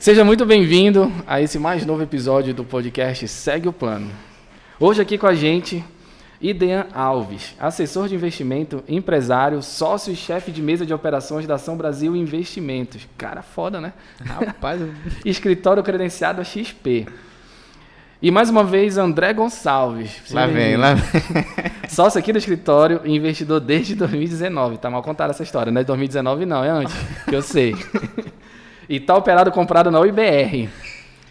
Seja muito bem-vindo a esse mais novo episódio do podcast Segue o Plano. Hoje aqui com a gente, Idean Alves, assessor de investimento, empresário, sócio e chefe de mesa de operações da Ação Brasil Investimentos. Cara, foda, né? Rapaz, Escritório credenciado a XP. E mais uma vez, André Gonçalves. Lá vem. Sócio aqui do escritório e investidor desde 2019. Tá mal contada essa história, não é 2019 não, é antes, que eu sei. E tá operado comprado na UIBR.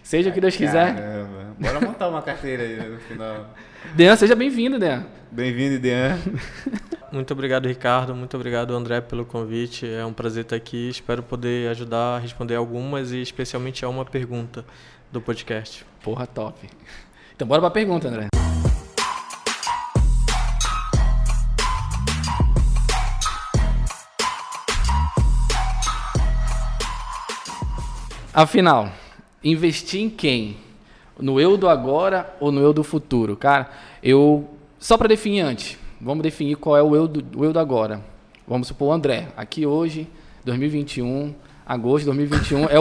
Seja o que Deus quiser. Caramba. Bora montar uma carteira aí no final. Dean, seja bem-vindo, Dean. Bem-vindo, Idean. Muito obrigado, Ricardo. Muito obrigado, André, pelo convite. É um prazer estar aqui. Espero poder ajudar a responder algumas e especialmente a uma pergunta do podcast. Porra, top. Então bora pra pergunta, André. Afinal, investir em quem? No eu do agora ou no eu do futuro? Cara, só para definir antes, vamos definir qual é o eu do agora. Vamos supor o André, aqui hoje, 2021, agosto de 2021, é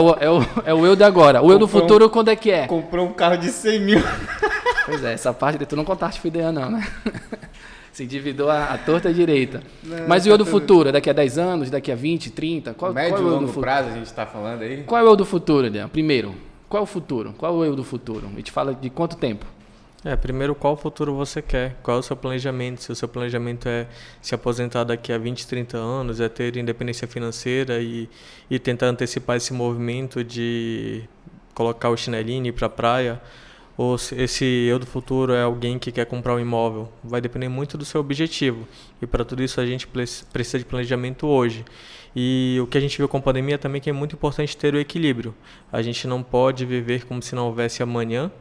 o eu do agora. O eu do futuro, quando é que é? Comprou um carro de 100 mil. Pois é, essa parte tu não contaste pro Idean não, né? Se endividou a torta direita. Não, mas o eu do futuro? É daqui a 10 anos, daqui a 20, 30? Qual Médio é e o eu longo do futuro? prazo a gente está falando aí? Qual é o eu do futuro, Idean? Primeiro, qual é o futuro? Qual é o eu do futuro? A gente fala de quanto tempo? Primeiro, qual futuro você quer? Qual é o seu planejamento? Se o seu planejamento é se aposentar daqui a 20, 30 anos, é ter independência financeira e tentar antecipar esse movimento de colocar o chinelinho e ir para a praia, ou se esse eu do futuro é alguém que quer comprar um imóvel, vai depender muito do seu objetivo. E para tudo isso a gente precisa de planejamento hoje. E o que a gente viu com a pandemia também que é muito importante ter o equilíbrio. A gente não pode viver como se não houvesse amanhã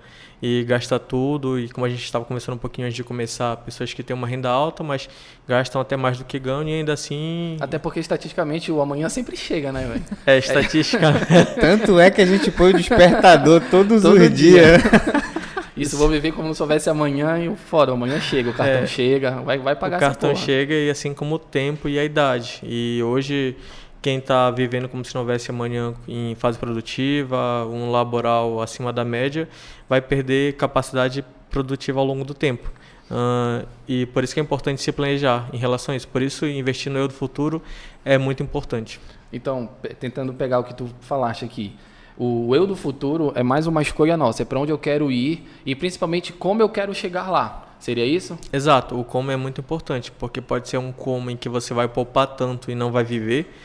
e gastar tudo. E como a gente estava conversando um pouquinho antes de começar, pessoas que têm uma renda alta, mas gastam até mais do que ganham e ainda assim... Até porque estatisticamente o amanhã sempre chega, né, velho? Estatística. Tanto é que a gente põe o despertador todo os dias. Isso, vou viver como se houvesse amanhã e fora, amanhã chega, o cartão chega, vai pagar essa porra. O cartão chega e assim como o tempo e a idade. E hoje, quem está vivendo como se não houvesse amanhã em fase produtiva, um laboral acima da média, vai perder capacidade produtiva ao longo do tempo. E por isso que é importante se planejar em relação a isso. Por isso, investir no eu do futuro é muito importante. Então, tentando pegar o que tu falaste aqui, o eu do futuro é mais uma escolha nossa, é para onde eu quero ir e principalmente como eu quero chegar lá. Seria isso? Exato, o como é muito importante, porque pode ser um como em que você vai poupar tanto e não vai viver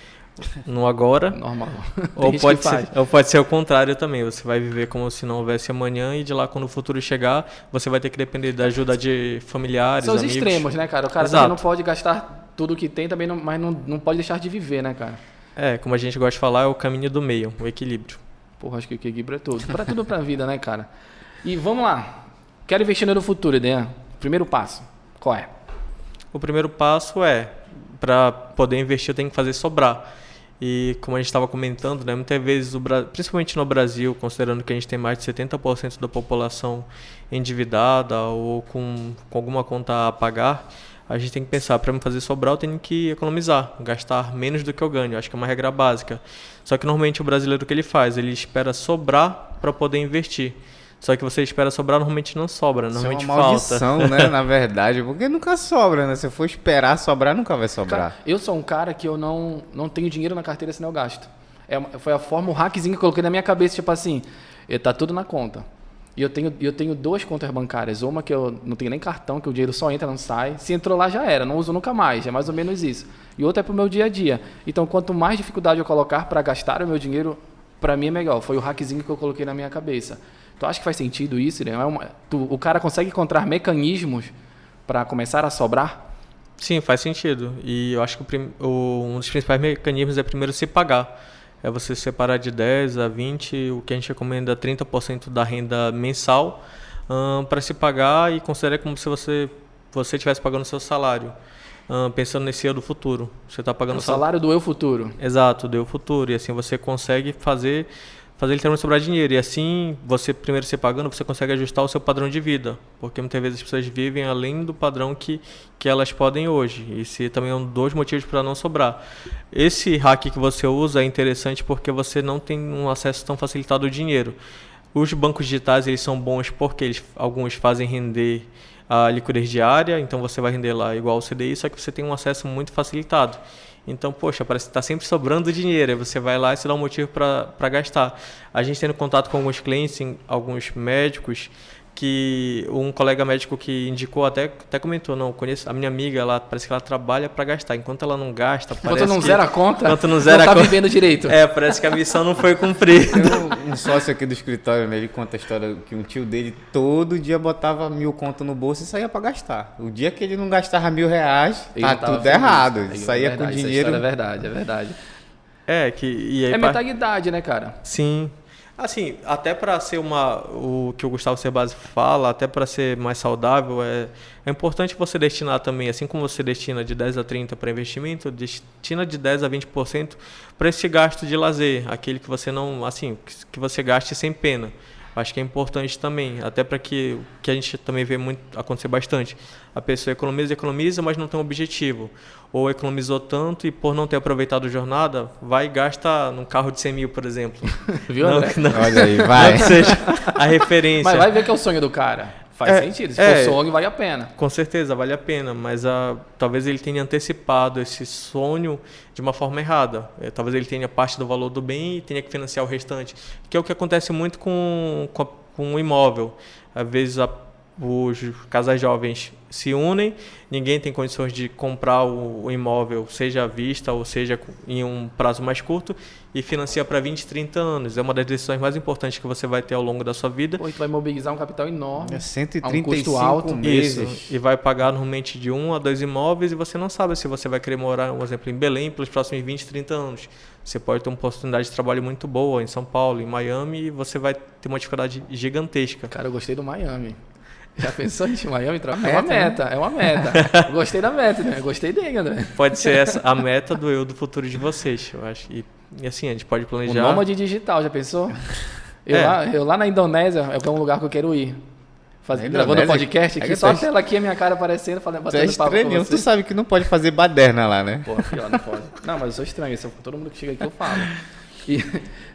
no agora. Normal. Ou pode ser o contrário também, você vai viver como se não houvesse amanhã e de lá quando o futuro chegar, você vai ter que depender da ajuda de familiares, São os amigos. extremos, né, cara? O cara também não pode gastar tudo que tem, também mas não pode deixar de viver, né, cara? Como a gente gosta de falar, é o caminho do meio, o equilíbrio. Porra, acho que o equilíbrio é tudo. Para tudo pra vida, né, cara? E vamos lá. Quero investir no futuro, Idean. Primeiro passo. Qual é? O primeiro passo para poder investir, eu tenho que fazer sobrar. E como a gente estava comentando, né, muitas vezes, principalmente no Brasil, considerando que a gente tem mais de 70% da população endividada ou com alguma conta a pagar, a gente tem que pensar, para me fazer sobrar, eu tenho que economizar, gastar menos do que eu ganho. Acho que é uma regra básica. Só que normalmente o brasileiro, o que ele faz? Ele espera sobrar para poder investir. Só que você espera sobrar, normalmente não sobra, normalmente falta. Isso é uma maldição, né, na verdade, porque nunca sobra, né? Se for esperar sobrar, nunca vai sobrar. Cara, eu sou um cara que eu não tenho dinheiro na carteira, senão eu gasto. Foi a forma, o hackzinho que eu coloquei na minha cabeça, tipo assim, tá tudo na conta. E eu tenho 2 contas bancárias. Uma que eu não tenho nem cartão, que o dinheiro só entra, não sai. Se entrou lá, já era. Não uso nunca mais. É mais ou menos isso. E outra é pro meu dia a dia. Então, quanto mais dificuldade eu colocar para gastar o meu dinheiro, para mim é melhor. Foi o hackzinho que eu coloquei na minha cabeça. Tu acha que faz sentido isso, né? O cara consegue encontrar mecanismos para começar a sobrar? Sim, faz sentido. E eu acho que um dos principais mecanismos é primeiro se pagar. É você separar de 10 a 20, o que a gente recomenda 30% da renda mensal para se pagar e considerar como se você estivesse pagando o seu salário. Pensando nesse eu do futuro. Você está pagando o salário do eu futuro. Exato, do eu futuro. E assim você consegue fazer fazer literalmente sobrar dinheiro. E assim, você primeiro se pagando, você consegue ajustar o seu padrão de vida. Porque muitas vezes as pessoas vivem além do padrão que elas podem hoje. E esse também é um dos motivos para não sobrar. Esse hack que você usa é interessante porque você não tem um acesso tão facilitado ao dinheiro. Os bancos digitais, eles são bons porque alguns fazem render a liquidez diária, então você vai render lá igual ao CDI, só que você tem um acesso muito facilitado. Então, poxa, parece que está sempre sobrando dinheiro, aí você vai lá e se dá um motivo para gastar. A gente tendo contato com alguns clientes, alguns médicos, que um colega médico que indicou até comentou, não, conheço a minha amiga, ela parece que ela trabalha para gastar, enquanto ela não gasta, parece enquanto não zera a conta, enquanto não zera tá vivendo direito. Parece que a missão não foi cumprida. Tem um sócio aqui do escritório, né, ele conta a história que um tio dele todo dia botava 1.000 conto no bolso e saía para gastar. O dia que ele não gastava R$1.000, tá tudo errado. Ele saía com dinheiro. É verdade, é verdade. E aí, é mentalidade, né, cara? Sim. Assim, até para ser o que o Gustavo Cerbasi fala, até para ser mais saudável, é importante você destinar também, assim como você destina de 10 a 30% para investimento, destina de 10 a 20% para esse gasto de lazer, aquele que você não, assim, que você gaste sem pena. Acho que é importante também, até para que a gente também vê muito acontecer bastante. A pessoa economiza, mas não tem um objetivo. Ou economizou tanto e por não ter aproveitado a jornada, vai e gasta num carro de 100 mil, por exemplo. Viu, André? Olha aí, vai. Não que seja a referência. Mas vai ver que é o sonho do cara. Faz sentido. Se for sonho, vale a pena. Com certeza, vale a pena. Mas talvez ele tenha antecipado esse sonho de uma forma errada. Talvez ele tenha parte do valor do bem e tenha que financiar o restante. Que é o que acontece muito com um imóvel. Às vezes os casais jovens se unem, ninguém tem condições de comprar o imóvel, seja à vista ou seja em um prazo mais curto, e financia para 20, 30 anos. É uma das decisões mais importantes que você vai ter ao longo da sua vida. Pô, tu vai mobilizar um capital enorme. É 135 um custo alto. meses. Isso, e vai pagar normalmente de 1 a 2 imóveis e você não sabe se você vai querer morar, um exemplo, em Belém pelos próximos 20, 30 anos. Você pode ter uma oportunidade de trabalho muito boa em São Paulo, em Miami, e você vai ter uma dificuldade gigantesca. Cara, eu gostei do Miami. Já pensou em Miami? É meta, uma meta. Gostei da meta, né? Gostei dele, André. Pode ser essa a meta do futuro de vocês, eu acho. E assim, a gente pode planejar. O nômade digital, já pensou? Eu lá na Indonésia, é um lugar que eu quero ir. Gravando podcast aqui, só a tela aqui, a minha cara aparecendo, batendo papo com você. Tu sabe que não pode fazer baderna lá, né? Pô, pior, não pode. Não, mas eu sou estranho. Todo mundo que chega aqui eu falo. E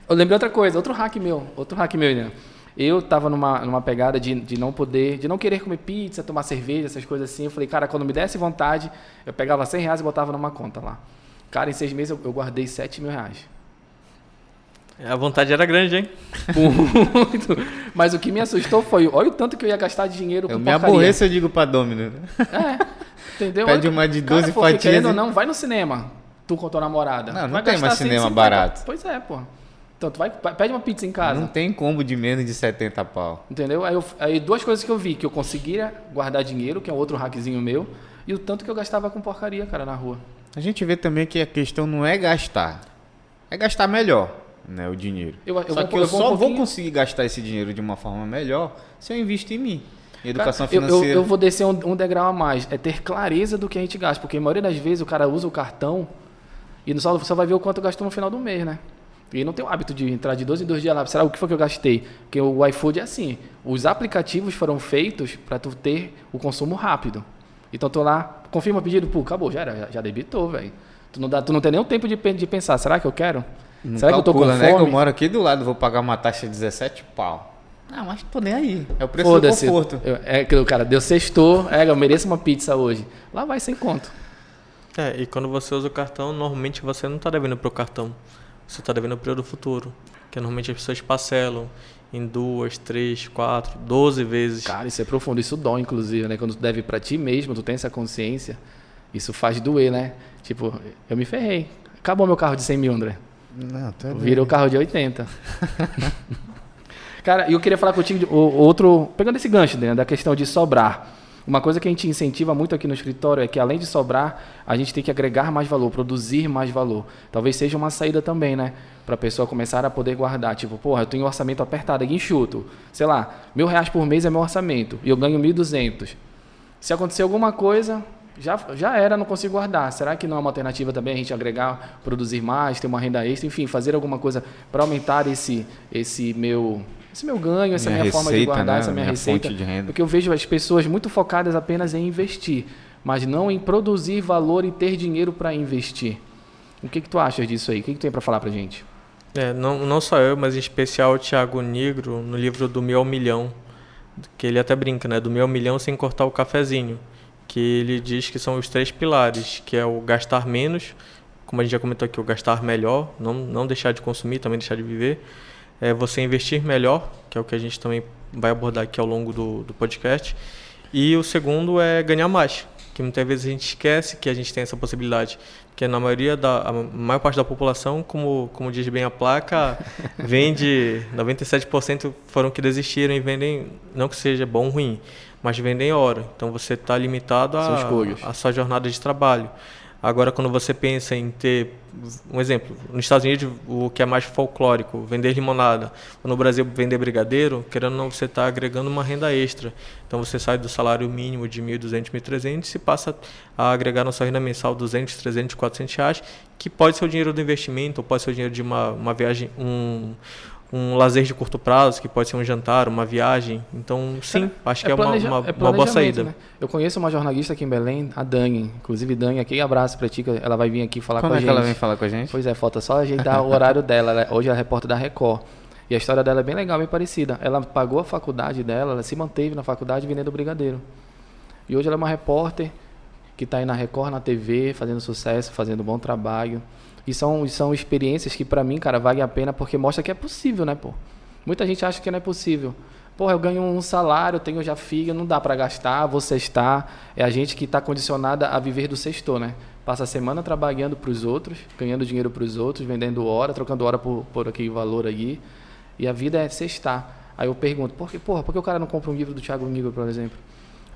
eu lembrei outra coisa, outro hack meu, né? Eu tava numa pegada de não querer comer pizza, tomar cerveja, essas coisas assim. Eu falei, cara, quando me desse vontade, eu pegava R$100 e botava numa conta lá. Cara, em 6 meses eu guardei R$7.000. A vontade era grande, hein? Muito. Mas o que me assustou foi, olha o tanto que eu ia gastar de dinheiro com porcaria. Eu me aborreço, eu digo pra Domino. Entendeu? Pede uma de 12 porque, fatias. Querendo ou não, vai no cinema, tu com tua namorada. Não tem mais cinema barato. Pois é, pô. Então, tu pede uma pizza em casa. Não tem combo de menos de 70 pau. Entendeu? Aí duas coisas que eu vi, que eu conseguia guardar dinheiro, que é outro hackzinho meu, e o tanto que eu gastava com porcaria, cara, na rua. A gente vê também que a questão não é gastar, é gastar melhor, né, o dinheiro. Eu só vou conseguir gastar esse dinheiro de uma forma melhor se eu investir em mim. Em educação financeira. Eu vou descer um degrau a mais, é ter clareza do que a gente gasta, porque a maioria das vezes o cara usa o cartão e só vai ver o quanto gastou no final do mês, né? E não tem o hábito de entrar de 2 em 2 dias lá. Será o que foi que eu gastei? Porque o iFood é assim. Os aplicativos foram feitos para tu ter o consumo rápido. Então tu lá, confirma o pedido, pô, acabou, já debitou, velho. Tu não tem nem o tempo de pensar, será que eu quero? Não será calcula, que eu tô com fome? Né, que eu moro aqui do lado, vou pagar uma taxa de 17 pau. Não, mas tô nem aí. É o preço do conforto. O cara deu sextou, eu mereço uma pizza hoje. Lá vai sem conto. E quando você usa o cartão, normalmente você não tá devendo pro cartão. Você está devendo para o futuro, que normalmente as pessoas parcelam em 2, 3, 4, 12 vezes. Cara, isso é profundo, isso dói, inclusive, né? Quando tu deve para ti mesmo, tu tem essa consciência, isso faz doer, né? Tipo, eu me ferrei. Acabou meu carro de 100 mil, André. Não, tá bem. Virou carro de 80. Cara, eu queria falar contigo pegando esse gancho, né, da questão de sobrar. Uma coisa que a gente incentiva muito aqui no escritório é que, além de sobrar, a gente tem que agregar mais valor, produzir mais valor. Talvez seja uma saída também, né? Para a pessoa começar a poder guardar. Tipo, porra, eu tenho um orçamento apertado aqui, enxuto. Sei lá, R$1.000 por mês é meu orçamento e eu ganho 1.200. Se acontecer alguma coisa, já era, não consigo guardar. Será que não é uma alternativa também a gente agregar, produzir mais, ter uma renda extra, enfim, fazer alguma coisa para aumentar esse meu ganho, essa minha forma de guardar, né? essa minha receita? Fonte de renda. Porque eu vejo as pessoas muito focadas apenas em investir, mas não em produzir valor e ter dinheiro para investir. O que tu achas disso aí? O que tu tem para falar pra gente? Não só eu, mas em especial o Thiago Nigro, no livro do 1.000 ao Milhão, que ele até brinca, né? Do 1.000 ao milhão sem cortar o cafezinho. Que ele diz que são os 3 pilares, que é o gastar menos, como a gente já comentou aqui, o gastar melhor, não deixar de consumir, também deixar de viver. É você investir melhor, que é o que a gente também vai abordar aqui ao longo do podcast. E o segundo é ganhar mais, que muitas vezes a gente esquece que a gente tem essa possibilidade. Porque a maior parte da população, como diz bem a placa, vende, 97% foram que desistiram e vendem, não que seja bom ou ruim, mas vendem hora. Então você está limitado a sua jornada de trabalho. Agora, quando você pensa em ter, um exemplo, nos Estados Unidos, o que é mais folclórico, vender limonada, ou no Brasil, vender brigadeiro, querendo ou não, você está agregando uma renda extra. Então, você sai do salário mínimo de R$1.200, R$1.300 e passa a agregar na sua renda mensal R$200, R$300, R$400, que pode ser o dinheiro do investimento, ou pode ser o dinheiro de uma viagem, um lazer de curto prazo, que pode ser um jantar, uma viagem. Então, sim, acho que é uma boa saída. Né? Eu conheço uma jornalista aqui em Belém, a Dani. Inclusive, Dani, aqui, abraço pra ti, que ela vai vir aqui falar com a gente. Quando é que ela vem falar com a gente? Pois é, falta só ajeitar o horário dela. Hoje ela é repórter da Record. E a história dela é bem legal, bem parecida. Ela pagou a faculdade dela, ela se manteve na faculdade vendendo brigadeiro. E hoje ela é uma repórter que está aí na Record, na TV, fazendo sucesso, fazendo um bom trabalho. E são experiências que, pra mim, cara, valem a pena porque mostra que é possível, né, pô? Muita gente acha que não é possível. Porra, eu ganho um salário, tenho já filho, não dá pra gastar, vou sextar. É a gente que tá condicionada a viver do sextor, né? Passa a semana trabalhando pros outros, ganhando dinheiro pros outros, vendendo hora, trocando hora por aquele valor aí. E a vida é sextar. Aí eu pergunto, por que o cara não compra um livro do Thiago Nigro, por exemplo?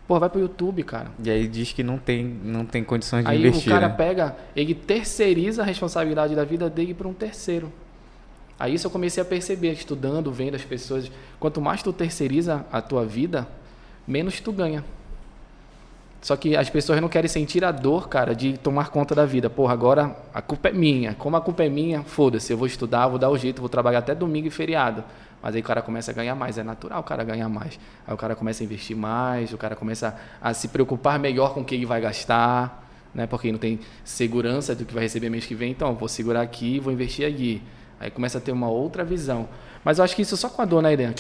Pô, vai pro YouTube, cara. E aí diz que não tem condições de aí investir, o cara né? pega, ele terceiriza a responsabilidade da vida dele para um terceiro. Aí isso eu comecei a perceber, estudando, vendo as pessoas. Quanto mais tu terceiriza a tua vida, menos tu ganha. Só que as pessoas não querem sentir a dor, cara, de tomar conta da vida. Porra, agora a culpa é minha. Como a culpa é minha, foda-se, eu vou estudar, vou dar o jeito, vou trabalhar até domingo e feriado. Mas aí o cara começa a ganhar mais, é natural o cara ganhar mais. Aí o cara começa a investir mais, o cara começa a se preocupar melhor com o que ele vai gastar, né? Porque não tem segurança do que vai receber mês que vem, então vou segurar aqui, vou investir aqui. Aí começa a ter uma outra visão. Mas eu acho que isso só com a dor, né, Irene,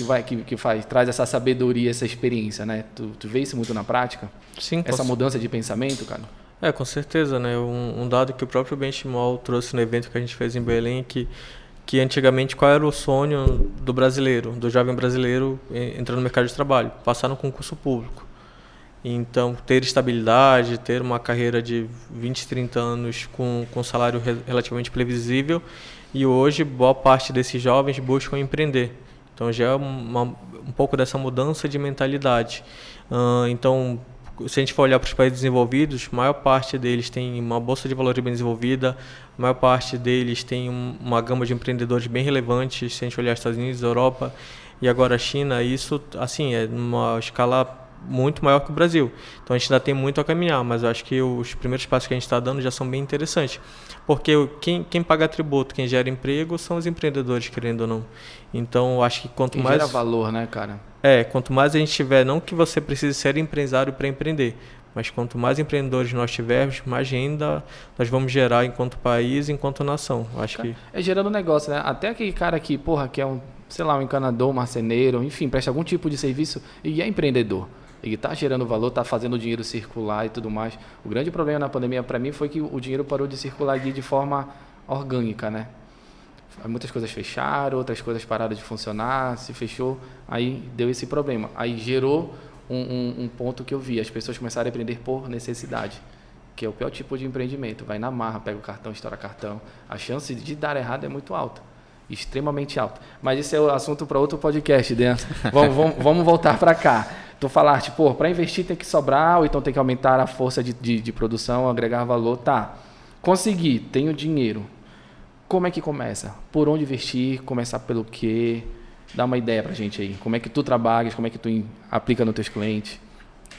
traz essa sabedoria, essa experiência, né? Tu vê isso muito na prática? Sim. Essa mudança de pensamento, cara? Com certeza, né? Um dado que o próprio Benchimol trouxe no evento que a gente fez em Belém, que antigamente qual era o sonho do brasileiro, do jovem brasileiro entrando no mercado de trabalho? Passar no concurso público. Então, ter estabilidade, ter uma carreira de 20, 30 anos com salário relativamente previsível. E hoje, boa parte desses jovens buscam empreender. Então, já é um pouco dessa mudança de mentalidade. Então, se a gente for olhar para os países desenvolvidos, a maior parte deles tem uma bolsa de valores bem desenvolvida, a maior parte deles tem uma gama de empreendedores bem relevantes, se a gente olhar Estados Unidos, Europa e agora a China, isso assim, é numa escala muito maior que o Brasil. Então a gente ainda tem muito a caminhar, mas eu acho que os primeiros passos que a gente está dando já são bem interessantes. Porque quem paga tributo, quem gera emprego, são os empreendedores, querendo ou não. Então eu acho que quanto mais... gera valor, né, cara? Quanto mais a gente tiver, não que você precise ser empresário para empreender, mas quanto mais empreendedores nós tivermos, mais renda nós vamos gerar enquanto país, enquanto nação. Acho que... É gerando negócio, né? Até aquele cara que, que é um encanador, um marceneiro, enfim, presta algum tipo de serviço e é empreendedor. Ele está gerando valor, está fazendo o dinheiro circular e tudo mais. O grande problema na pandemia para mim foi que o dinheiro parou de circular de forma orgânica, né? Muitas coisas fecharam, outras coisas pararam de funcionar, se fechou, aí deu esse problema. Aí gerou um ponto que eu vi, as pessoas começaram a empreender por necessidade, que é o pior tipo de empreendimento. Vai na marra, pega o cartão, estoura cartão. A chance de dar errado é muito alta, extremamente alta. Mas esse é o assunto para outro podcast, Dan. Vamos voltar para cá. Tu falaste, para investir tem que sobrar, ou então tem que aumentar a força de produção, agregar valor. Tá, consegui, tenho dinheiro. Como é que começa? Por onde investir? Começar pelo quê? Dá uma ideia pra gente aí. Como é que tu trabalhas? Como é que tu aplica nos teus clientes?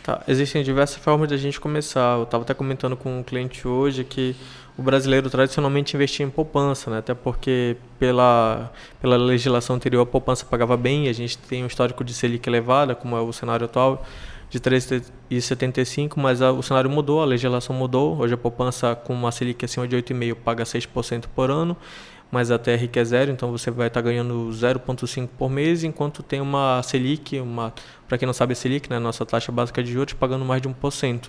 Tá, existem diversas formas de a gente começar. Eu estava até comentando com um cliente hoje que o brasileiro tradicionalmente investia em poupança, né? Até porque pela legislação anterior a poupança pagava bem, a gente tem um histórico de Selic elevada, como é o cenário atual, de 3,75, mas o cenário mudou, a legislação mudou. Hoje a poupança com uma Selic acima de 8,5 paga 6% por ano, mas a TR que é zero, então você vai estar ganhando 0,5 por mês, enquanto tem uma Selic, para quem não sabe a Selic, né, nossa taxa básica de juros, pagando mais de 1%.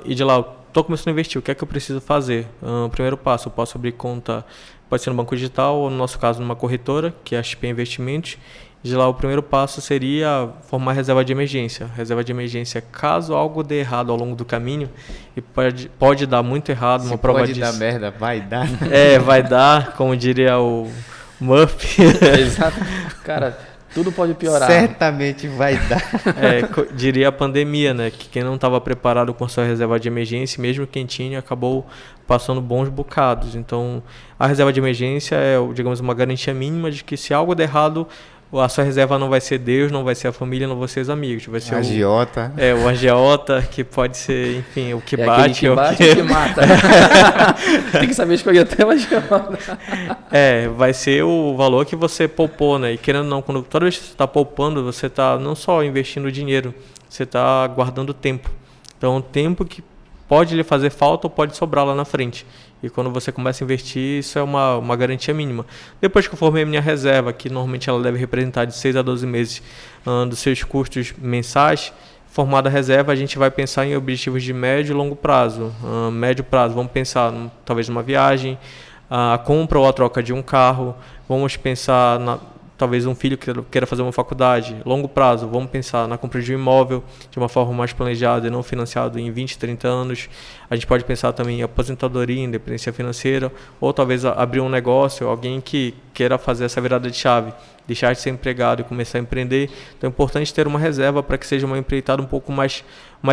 E de lá, eu estou começando a investir, o que é que eu preciso fazer? Primeiro passo, eu posso abrir conta, pode ser no banco digital ou no nosso caso numa corretora, que é a XP Investimentos. De lá, o primeiro passo seria formar reserva de emergência. Reserva de emergência, caso algo dê errado ao longo do caminho, e pode dar muito errado. Se uma prova pode disso. dar merda, vai dar. Vai dar, como diria o Murphy. Exato. Cara, tudo pode piorar. Certamente vai dar. Diria a pandemia, né? Que quem não estava preparado com sua reserva de emergência, mesmo quem tinha, acabou passando bons bocados. Então, a reserva de emergência é, digamos, uma garantia mínima de que se algo der errado, a sua reserva não vai ser Deus, não vai ser a família, não vão ser os amigos. Vai ser o agiota. O agiota, que pode ser, enfim, o que bate. Que bate e que mata. Tem que saber escolher até o agiota. Vai ser o valor que você poupou, né? E querendo ou não, toda vez que você está poupando, você está não só investindo dinheiro, você está guardando tempo. Então, tempo que pode lhe fazer falta ou pode sobrar lá na frente. E quando você começa a investir, isso é uma garantia mínima. Depois que eu formei a minha reserva, que normalmente ela deve representar de 6 a 12 meses dos seus custos mensais, formada a reserva, a gente vai pensar em objetivos de médio e longo prazo. Médio prazo, vamos pensar talvez numa viagem, a compra ou a troca de um carro, vamos pensar talvez um filho queira fazer uma faculdade. Longo prazo, vamos pensar na compra de um imóvel de uma forma mais planejada e não financiado em 20, 30 anos. A gente pode pensar também em aposentadoria, independência financeira, ou talvez abrir um negócio, alguém que queira fazer essa virada de chave, deixar de ser empregado e começar a empreender. Então é importante ter uma reserva para que seja uma empreitada um pouco mais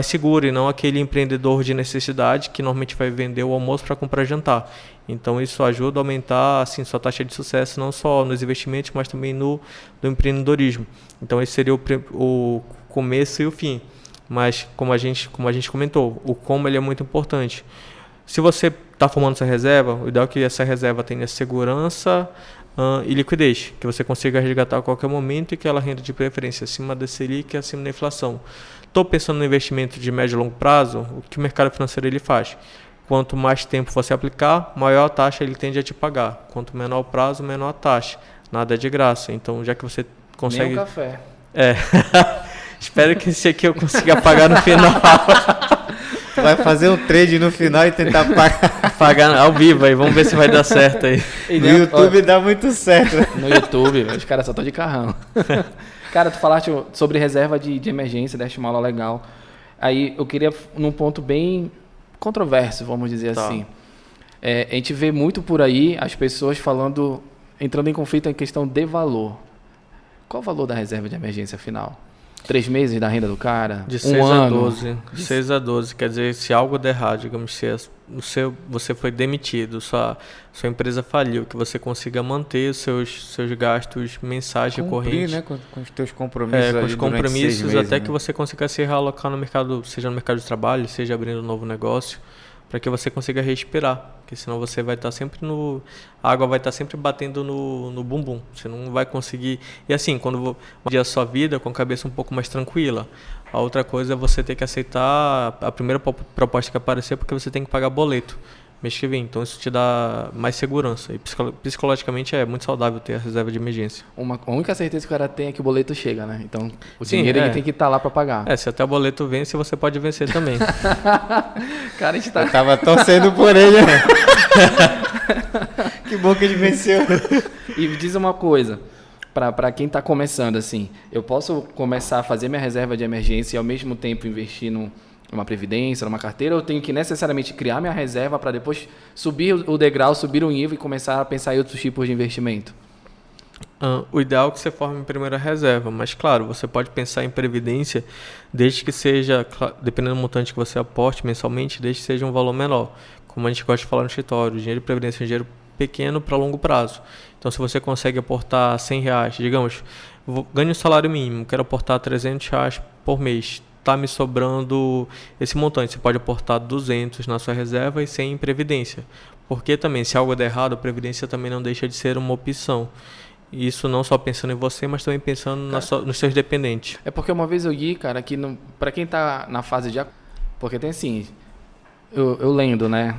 segura e não aquele empreendedor de necessidade que normalmente vai vender o almoço para comprar jantar. Então isso ajuda a aumentar assim, sua taxa de sucesso não só nos investimentos, mas também no empreendedorismo. Então esse seria o começo e o fim. Mas como a gente comentou, o como ele é muito importante. Se você está formando essa reserva, o ideal é que essa reserva tenha segurança e liquidez, que você consiga resgatar a qualquer momento e que ela renda de preferência acima da Selic e acima da inflação. Estou pensando no investimento de médio e longo prazo, o que o mercado financeiro ele faz? Quanto mais tempo você aplicar, maior a taxa ele tende a te pagar. Quanto menor o prazo, menor a taxa. Nada é de graça. Então, já que você consegue... Nem um café. Espero que esse aqui eu consiga pagar no final. Vai fazer um trade no final e tentar pagar ao vivo aí. Vamos ver se vai dar certo aí. No YouTube dá muito certo. No YouTube, os caras só estão de carrão. Cara, tu falaste sobre reserva de emergência, deste uma aula legal. Aí eu queria, num ponto bem controverso, vamos dizer assim. A gente vê muito por aí as pessoas entrando em conflito em questão de valor. Qual o valor da reserva de emergência final? 3 meses da renda do cara? De 6 a 12. De 6 a 12. Quer dizer, se algo der errado, digamos, se você foi demitido, sua empresa faliu, que você consiga manter os seus gastos mensais recorrentes. Né? Com os teus compromissos. Com os compromissos, meses, né? até que você consiga se realocar no mercado, seja no mercado de trabalho, seja abrindo um novo negócio, para que você consiga respirar. Porque senão você vai estar sempre a água vai estar sempre batendo no bumbum. Você não vai conseguir... E assim, quando a sua vida com a cabeça um pouco mais tranquila. A outra coisa é você ter que aceitar a primeira proposta que aparecer, porque você tem que pagar boleto mês que vem. Então isso te dá mais segurança. E psicologicamente é muito saudável ter a reserva de emergência. A única certeza que o cara tem é que o boleto chega, né? Então o dinheiro ele tem que estar lá para pagar. Se até o boleto vence, você pode vencer também. Cara, a gente tá... Eu tava torcendo por ele. Que bom que ele venceu. E diz uma coisa, para quem está começando assim, eu posso começar a fazer minha reserva de emergência e ao mesmo tempo investir numa previdência, numa carteira, ou eu tenho que necessariamente criar minha reserva para depois subir o degrau, subir o nível e começar a pensar em outros tipos de investimento? O ideal é que você forme primeiro a reserva, mas claro, você pode pensar em previdência desde que seja, dependendo do montante que você aporte mensalmente, desde que seja um valor menor. Como a gente gosta de falar no escritório, o dinheiro de previdência é um dinheiro pequeno para longo prazo. Então, se você consegue aportar R$100, digamos, ganho um salário mínimo, quero aportar R$300 por mês, tá me sobrando esse montante. Você pode aportar 200 na sua reserva e 100 em previdência. Porque também, se algo der errado, a previdência também não deixa de ser uma opção. Isso não só pensando em você, mas também pensando nos seus dependentes. É porque uma vez eu li, cara, que para quem tá na fase de... Porque tem assim, eu lendo, né?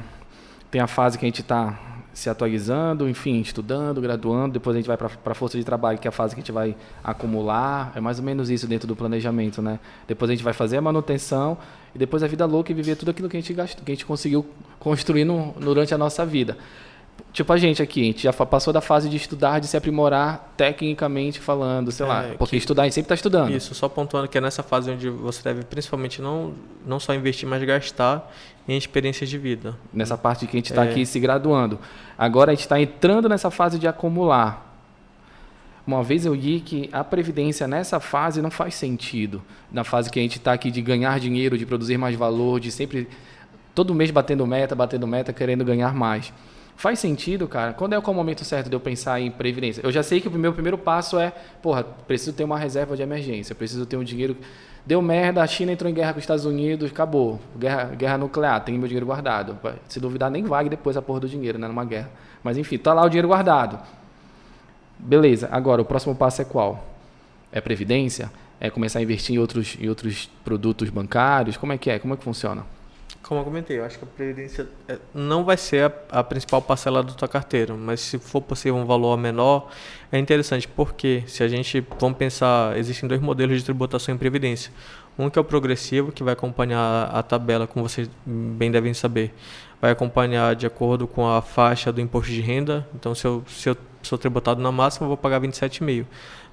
Tem a fase que a gente tá se atualizando, enfim, estudando, graduando, depois a gente vai para a força de trabalho, que é a fase que a gente vai acumular, é mais ou menos isso dentro do planejamento, né? Depois a gente vai fazer a manutenção e depois a vida louca e viver tudo aquilo que a gente gastou, que a gente conseguiu construir durante a nossa vida. Tipo a gente aqui, a gente já passou da fase de estudar, de se aprimorar tecnicamente falando, sei lá, porque estudar a gente sempre está estudando. Isso, só pontuando que é nessa fase onde você deve principalmente não só investir, mas gastar em experiências de vida. Nessa parte que a gente está aqui se graduando. Agora a gente está entrando nessa fase de acumular. Uma vez eu li que a previdência nessa fase não faz sentido. Na fase que a gente está aqui de ganhar dinheiro, de produzir mais valor, de sempre, todo mês batendo meta, querendo ganhar mais. Faz sentido, cara? Qual é o momento certo de eu pensar em previdência? Eu já sei que o meu primeiro passo é, preciso ter uma reserva de emergência, preciso ter um dinheiro... Deu merda, a China entrou em guerra com os Estados Unidos, acabou. Guerra nuclear, tem meu dinheiro guardado. Se duvidar, nem vague depois a porra do dinheiro, né, numa guerra. Mas enfim, tá lá o dinheiro guardado. Beleza, agora o próximo passo é qual? É previdência? É começar a investir em outros produtos bancários? Como é que funciona? Como eu comentei, eu acho que a previdência não vai ser a principal parcela da tua carteira, mas se for possível um valor menor, é interessante, porque se a gente, vamos pensar, existem 2 modelos de tributação em previdência. Um que é o progressivo, que vai acompanhar a tabela, como vocês bem devem saber, vai acompanhar de acordo com a faixa do imposto de renda. Então, se eu sou tributado na máxima, eu vou pagar 27,5%.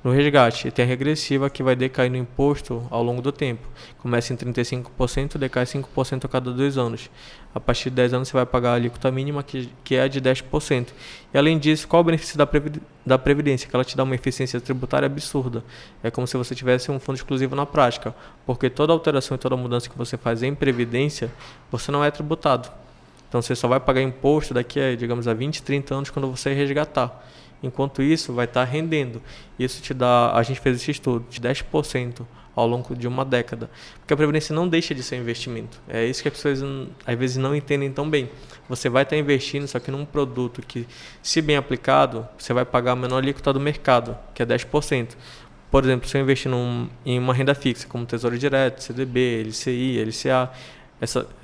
No resgate, tem a regressiva, que vai decair no imposto ao longo do tempo. Começa em 35%, decai 5% a cada 2 anos. A partir de 10 anos, você vai pagar a alíquota mínima, que é de 10%. E, além disso, qual é o benefício da Previdência? Que ela te dá uma eficiência tributária absurda. É como se você tivesse um fundo exclusivo na prática, porque toda alteração e toda mudança que você faz em Previdência, você não é tributado. Então, você só vai pagar imposto daqui a, digamos, a 20, 30 anos quando você resgatar. Enquanto isso, vai estar rendendo. Isso te dá, a gente fez esse estudo, de 10% ao longo de uma década. Porque a Previdência não deixa de ser investimento. É isso que as pessoas, às vezes, não entendem tão bem. Você vai estar investindo, só que num produto que, se bem aplicado, você vai pagar a menor alíquota do mercado, que é 10%. Por exemplo, se eu investir em uma renda fixa, como Tesouro Direto, CDB, LCI, LCA...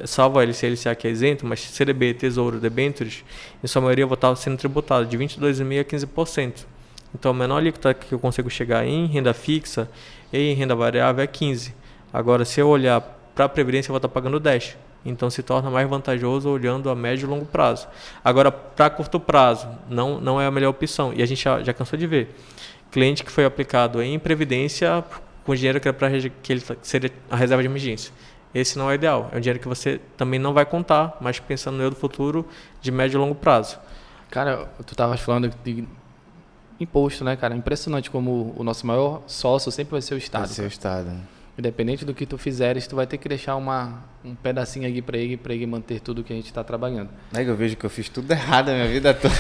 salvo a LCA, LCA que é isento, mas CDB, Tesouro, debêntures, em sua maioria eu vou estar sendo tributado de 22,5% a 15%. Então, a menor alíquota que eu consigo chegar em renda fixa e em renda variável é 15%. Agora, se eu olhar para a Previdência, eu vou estar pagando 10%. Então, se torna mais vantajoso olhando a médio e longo prazo. Agora, para curto prazo, não é a melhor opção. E a gente já cansou de ver. Cliente que foi aplicado em Previdência com dinheiro que era para que ele seria a reserva de emergência. Esse não é o ideal. É um dinheiro que você também não vai contar, mas pensando no eu do futuro de médio e longo prazo. Cara, tu estavas falando de imposto, né, cara? Impressionante como o nosso maior sócio sempre vai ser o Estado. Vai ser o Estado. Independente do que tu fizeres, tu vai ter que deixar um pedacinho aqui para ele manter tudo que a gente está trabalhando. É que eu vejo que eu fiz tudo errado a minha vida toda.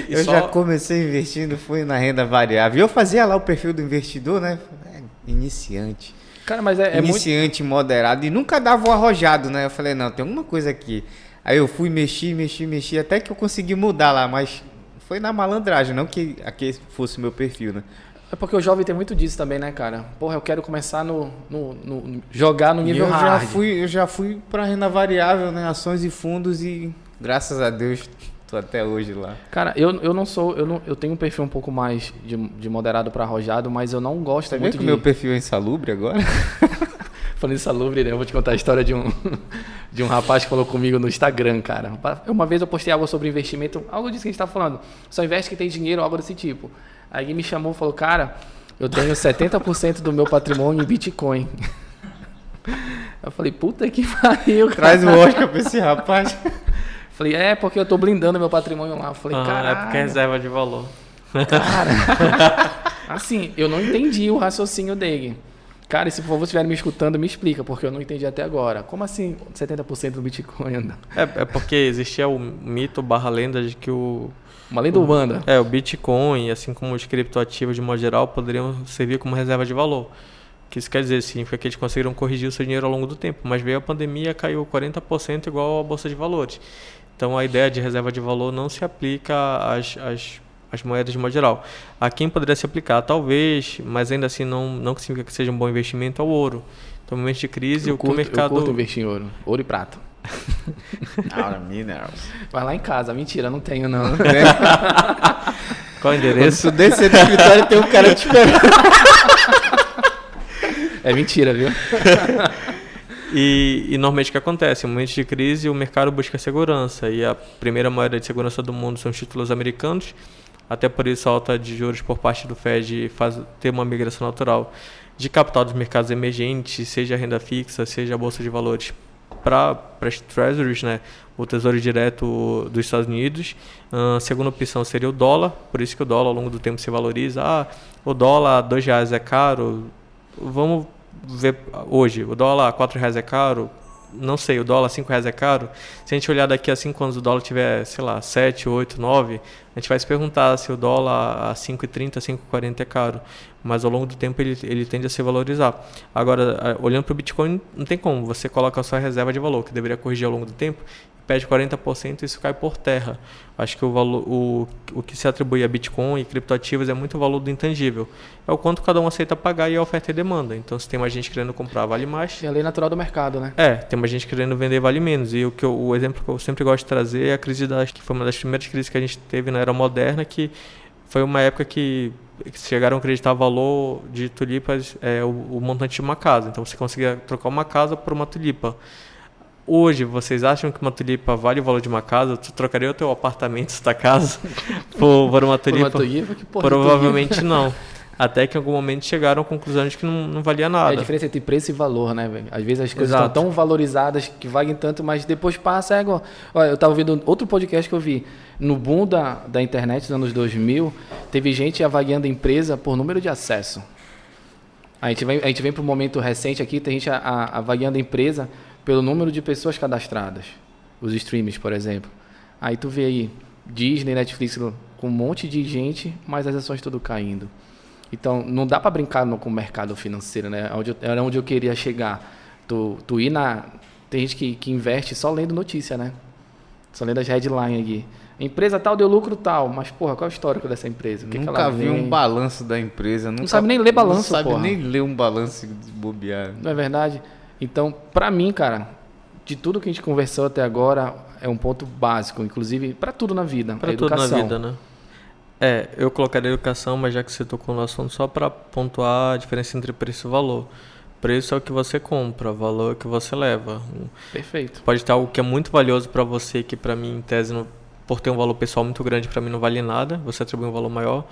Eu já comecei investindo, fui na renda variável. Eu fazia lá o perfil do investidor, né? Iniciante. Cara, mas é iniciante, muito moderado, e nunca dava o arrojado, né? Eu falei, não, tem alguma coisa aqui. Aí eu fui mexi, até que eu consegui mudar lá, mas foi na malandragem, não que aqui fosse o meu perfil, né? É porque o jovem tem muito disso também, né, cara? Porra, eu quero começar jogar no nível hard. Eu já fui pra renda variável, né? Ações e fundos, e graças a Deus tô até hoje lá. Cara, eu tenho um perfil um pouco mais de moderado para arrojado, mas eu não gosto muito de... Você vê que o meu perfil é insalubre agora? Falando insalubre, né? Eu vou te contar a história de um rapaz que falou comigo no Instagram, cara. Uma vez eu postei algo sobre investimento, algo disso que a gente tá falando. Só investe que tem dinheiro, algo desse tipo. Aí ele me chamou e falou, cara, eu tenho 70% do meu patrimônio em Bitcoin. Eu falei, puta que pariu, cara. Traz o Oscar pra esse rapaz. Falei, porque eu tô blindando meu patrimônio lá. Eu falei, caralho. É porque é reserva de valor. Cara, assim, eu não entendi o raciocínio dele. Cara, e se por favor estiver me escutando, me explica, porque eu não entendi até agora. Como assim 70% do Bitcoin anda? É porque existia o mito /lenda de que uma lenda urbana. O Bitcoin, assim como os criptoativos de modo geral, poderiam servir como reserva de valor. que isso quer dizer? Significa que eles conseguiram corrigir o seu dinheiro ao longo do tempo, mas veio a pandemia, caiu 40% igual a Bolsa de Valores. Então, a ideia de reserva de valor não se aplica às moedas de modo geral. A quem poderia se aplicar, talvez, mas ainda assim não significa que seja um bom investimento, é o ouro. Então, no momento de crise, o mercado... Eu curto investir em ouro. Ouro e prata. Aura Minerals. Vai lá em casa. Mentira, não tenho, não. Qual o endereço? Quando tu descer da Vitória, tem um cara te esperando. É mentira, viu? E normalmente o que acontece? Em momentos de crise, o mercado busca segurança. E a primeira moeda de segurança do mundo são os títulos americanos. Até por isso, a alta de juros por parte do Fed faz ter uma migração natural de capital dos mercados emergentes, seja renda fixa, seja a bolsa de valores, para as treasuries, né? O tesouro direto dos Estados Unidos. A segunda opção seria o dólar, por isso que o dólar ao longo do tempo se valoriza. O dólar a R$2 é caro, vamos ver hoje, o dólar a R$4 é caro, não sei, o dólar a R$5 é caro. Se a gente olhar daqui a 5 anos o dólar tiver, sei lá, 7, 8, 9, a gente vai se perguntar se o dólar a 5,30, 5,40 é caro. Mas ao longo do tempo ele tende a se valorizar. Agora, olhando para o Bitcoin, não tem como. Você coloca a sua reserva de valor, que deveria corrigir ao longo do tempo, perde 40% e isso cai por terra. Acho que o que se atribui a Bitcoin e criptoativos é muito o valor do intangível. É o quanto cada um aceita pagar e a oferta e demanda. Então, se tem mais gente querendo comprar, vale mais. É a lei natural do mercado, né? Tem mais gente querendo vender, vale menos. E o exemplo que eu sempre gosto de trazer é a crise que foi uma das primeiras crises que a gente teve na Era Moderna, que foi uma época que chegaram a acreditar valor de tulipas, o montante de uma casa. Então, você conseguia trocar uma casa por uma tulipa. Hoje, vocês acham que uma tulipa vale o valor de uma casa? Tu trocaria o teu apartamento da casa por uma tulipa? Por uma tulipa? Que porra, provavelmente não. Até que em algum momento chegaram à conclusão de que não valia nada. É a diferença entre preço e valor, né, velho? Às vezes as coisas estão tão valorizadas que valem tanto, mas depois passa, igual. Olha, eu estava ouvindo outro podcast que eu vi. No boom da internet dos anos 2000, teve gente avaliando a empresa por número de acesso. A gente vem para um momento recente aqui, tem gente avaliando a empresa pelo número de pessoas cadastradas. Os streams, por exemplo. Aí tu vê aí Disney, Netflix com um monte de gente, mas as ações tudo caindo. Então, não dá para brincar com o mercado financeiro, né? Era onde eu queria chegar. Tu ir tem gente que investe só lendo notícia, né? Só lendo as headlines aqui. Empresa tal deu lucro tal, mas, porra, qual é o histórico dessa empresa? Nunca vi um balanço da empresa. Não sabe nem ler balanço, porra. Não sabe nem ler um balanço de bobear. Não é verdade? Então, pra mim, cara, de tudo que a gente conversou até agora, é um ponto básico, inclusive para tudo na vida. Para tudo na vida, né? Eu colocaria educação, mas já que você tocou no assunto, só para pontuar a diferença entre preço e valor. Preço é o que você compra, valor é o que você leva. Perfeito. Pode ter algo que é muito valioso para você, que para mim, em tese, por ter um valor pessoal muito grande, para mim não vale nada, você atribui um valor maior.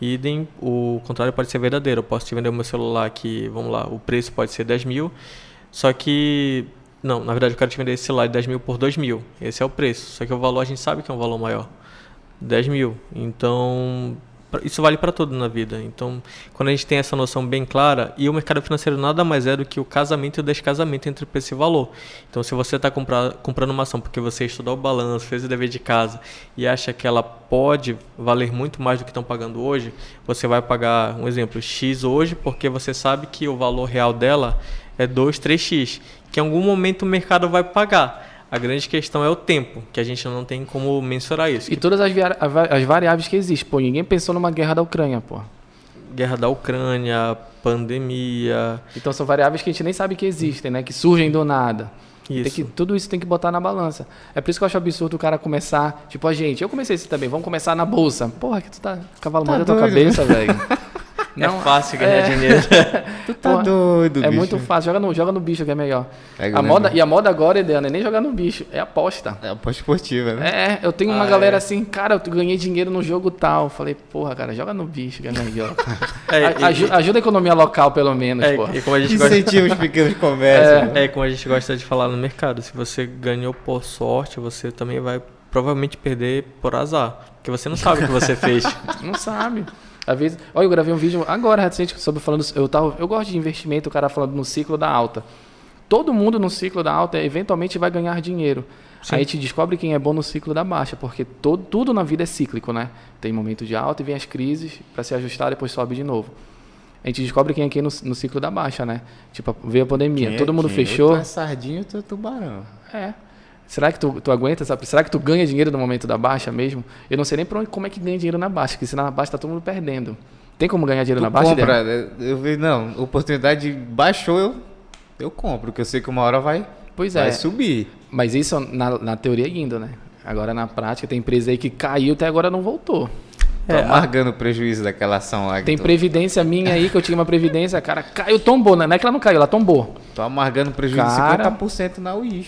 Idem, o contrário pode ser verdadeiro. Eu posso te vender o meu celular que, vamos lá, o preço pode ser 10 mil, só que... Não, na verdade eu quero te vender esse celular de 10 mil por 2 mil. Esse é o preço. Só que o valor a gente sabe que é um valor maior. 10 mil. Então, isso vale para tudo na vida. Então, quando a gente tem essa noção bem clara, e o mercado financeiro nada mais é do que o casamento e o descasamento entre preço e valor. Então, se você está comprando uma ação porque você estudou o balanço, fez o dever de casa e acha que ela pode valer muito mais do que estão pagando hoje, você vai pagar, um exemplo, X hoje, porque você sabe que o valor real dela é 2, 3x, que em algum momento o mercado vai pagar. A grande questão é o tempo, que a gente não tem como mensurar isso. E todas as variáveis que existem. Pô, ninguém pensou numa guerra da Ucrânia, pô. Guerra da Ucrânia, pandemia... Então são variáveis que a gente nem sabe que existem, né? Que surgem do nada. Isso. Tudo isso tem que botar na balança. É por isso que eu acho absurdo o cara começar... Tipo, eu comecei isso também, vamos começar na bolsa. Porra, que tu tá cavalo mais da tua cabeça, velho. Não, é fácil ganhar dinheiro. Tu tá doido, É bicho. muito fácil. Joga no bicho que é melhor. A moda agora, Ideana, é nem jogar no bicho. É aposta. É aposta esportiva, né? Eu tenho uma galera assim, cara, eu ganhei dinheiro no jogo tal. Falei, porra, cara, joga no bicho que é melhor. Ajuda a economia local, pelo menos, porra. E como a gente incentiva os pequenos comércios. Como a gente gosta de falar no mercado. Se você ganhou por sorte, você também vai provavelmente perder por azar. Porque você não sabe o que você fez. Não sabe. Às vezes, eu gravei um vídeo agora recente sobre eu gosto de investimento, o cara falando no ciclo da alta. Todo mundo no ciclo da alta eventualmente vai ganhar dinheiro. Sim. Aí a gente descobre quem é bom no ciclo da baixa, porque tudo na vida é cíclico, né? Tem momento de alta e vem as crises para se ajustar, depois sobe de novo. a gente descobre quem é quem no ciclo da baixa, né? Tipo, veio a pandemia, todo mundo fechou. Tu é sardinha, tu é tubarão. Será que tu aguenta, sabe? Será que tu ganha dinheiro no momento da baixa mesmo? Eu não sei nem como é que ganha dinheiro na baixa, porque se na baixa tá todo mundo perdendo. Tem como ganhar dinheiro na baixa? Compra, eu vi, não, oportunidade baixou, eu compro, porque eu sei que uma hora vai subir. Mas isso na teoria ainda, né? Agora na prática tem empresa aí que caiu até agora não voltou. Tô amargando o prejuízo daquela ação lá. Tem previdência minha aí, que eu tinha uma previdência, cara, caiu, tombou, né? Não é que ela não caiu, ela tombou. Tô amargando o prejuízo de 50% na UIS.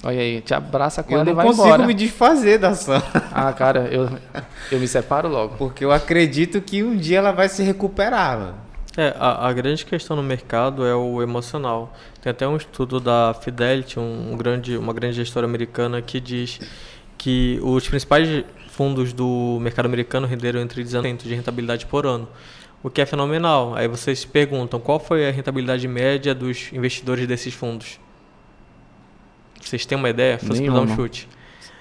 Olha aí, te abraça com ela e vai embora. Eu não consigo me desfazer da ação. Cara, eu me separo logo. Porque eu acredito que um dia ela vai se recuperar. A grande questão no mercado é o emocional. Tem até um estudo da Fidelity, uma grande gestora americana, que diz que os principais fundos do mercado americano renderam entre 19% de rentabilidade por ano, o que é fenomenal. Aí vocês se perguntam, qual foi a rentabilidade média dos investidores desses fundos? Vocês têm uma ideia? Fosse para dar um chute.